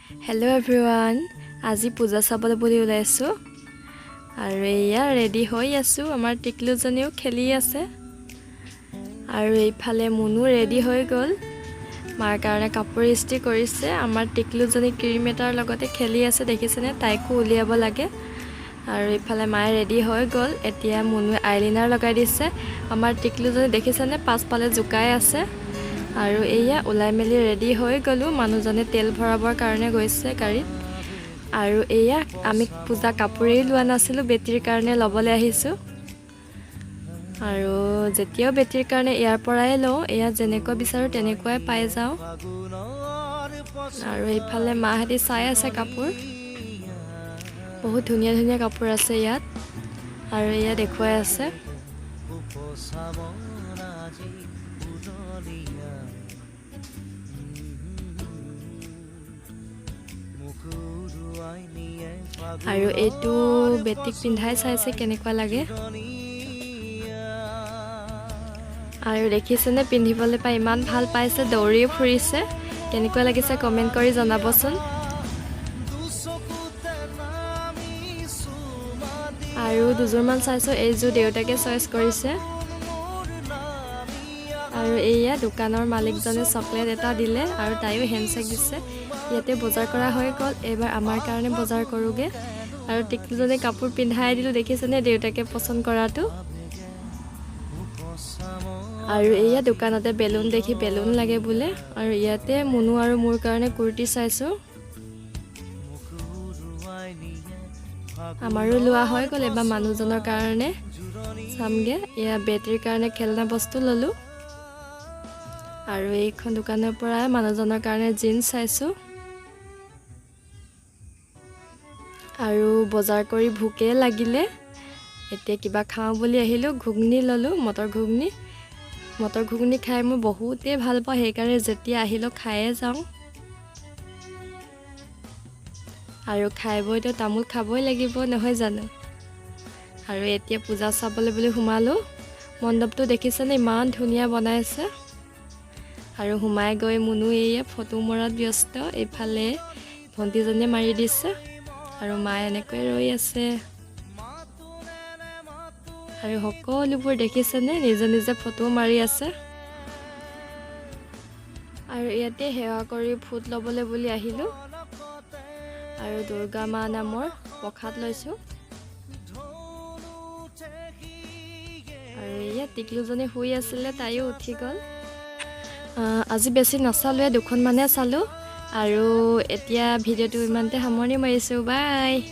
Hello everyone. আজি পূজা চাবলৈ বুলি ওলাইছো আৰু এয়া ৰেডি হৈ আছো আমাৰ টিকলুজনীও খেলি আছে আৰু এইফালে মুনু ৰেডি হৈ গল মাৰ কাৰণে কাপোৰ ইস্ত্ৰি কৰিছে আমাৰ টিকলুজনী ক্ৰীমেটাৰ লগতে খেলি আছে দেখিছেনে তাইকো উলিয়াব লাগে আৰু এইফালে মায়ে ৰেডি হৈ গল এতিয়া মুনু আইলাইনাৰ লগাই দিছে আমাৰ টিকলুজনী দেখিছেনে পাছফালে জুকাই আছে আৰু এয়া উলাই মেলি ৰেডি হৈ গলো মানুহজনে তেল ভৰাবৰ কাৰণে গৈছে গাড়ীত আৰু এয়া আমি পূজা কাপোৰেই লোৱা নাছিলো বেটিৰ কাৰণে লবলৈ আহিছো আৰু যেতিয়াও বেটিৰ কাৰণে ইয়াৰ পৰাই লওঁ এয়া যেনেকৈ বিচাৰো তেনেকুৱাই পাই যাওঁ আৰু এইফালে মাহঁতে চাই আছে কাপোৰ বহুত ধুনীয়া ধুনীয়া কাপোৰ আছে ইয়াত আৰু এয়া দেখুৱাই আছে আৰু এইটো বেটিক পিন্ধাই চাইছে কেনেকুৱা লাগে আৰু দেখিছেনে পিন্ধিবলৈ পাই ইমান ভাল পাইছে দৌৰি ফুৰিছে কেনেকুৱা লাগিছে কমেন্ট কৰি জনাবচোন আৰু দুজোৰমান চাইছো এইযোৰ দেউতাকে চইচ কৰিছে আৰু এইয়া দোকানৰ মালিকজনে চকলেট এটা দিলে আৰু তাইও হেণ্ডশেক দিছে ইয়াতে বজাৰ কৰা হৈ গল এবাৰ আমাৰ কাৰণে বজাৰ কৰোগে আৰু টিকলুজনী কাপোৰ পিন্ধাই দিলো দেখিছেনে দেউতাকে পছন্দ কৰাটো আৰু এয়া দোকানতে বেলুন দেখি বেলুন লাগে বুলে আৰু ইয়াতে মুনু আৰু মোৰ কাৰণে কুৰ্তি চাইছো আমাৰো লোৱা হৈ গল এবাৰ মানুহজনৰ কাৰণে চামগে এয়া বেটিৰ কাৰণে খেলনা বস্তু ললো আৰু এইখন দোকানৰ পৰা মানুহজনৰ কাৰণে জিন্স চাইছো আৰু বজাৰ কৰি ভুকে লাগিলে এতিয়া কিবা খাওঁ বুলি আহিলো ঘুগনি ললো মটৰ ঘুগনি খাই মই বহুতে ভাল পাওঁ সেইকাৰণে যেতিয়া আহিলো খায়ে যাওঁ আৰু খাইবইতো তামোল খাবই লাগিব নহয় জানো আৰু এতিয়া পূজা চাবলৈ বুলি সোমালো মণ্ডপটো দেখিছেনে ইমান ধুনীয়া বনাইছে আৰু সোমাই গৈ মুনু এয়া ফটো মৰাত ব্যস্ত এইফালে ভণ্টিজনীয়ে মাৰি দিছে আৰু মায়ে এনেকৈ ৰৈ আছে আৰু সকলোবোৰ দেখিছেনে নিজে নিজে ফটো মাৰি আছে আৰু ইয়াতে সেৱা কৰি ফুট ল'বলৈ বুলি আহিলো আৰু দুৰ্গা মা নামৰ প্ৰসাদ লৈছো আৰু ইয়াত টিকলুজনী শুই আছিলে তাইও উঠি গল আজি বেছি নচালোৱে দুখন মানে চালো আৰু এতিয়া ভিডিঅ'টো ইমানতে সামৰণি মাৰিছো বাই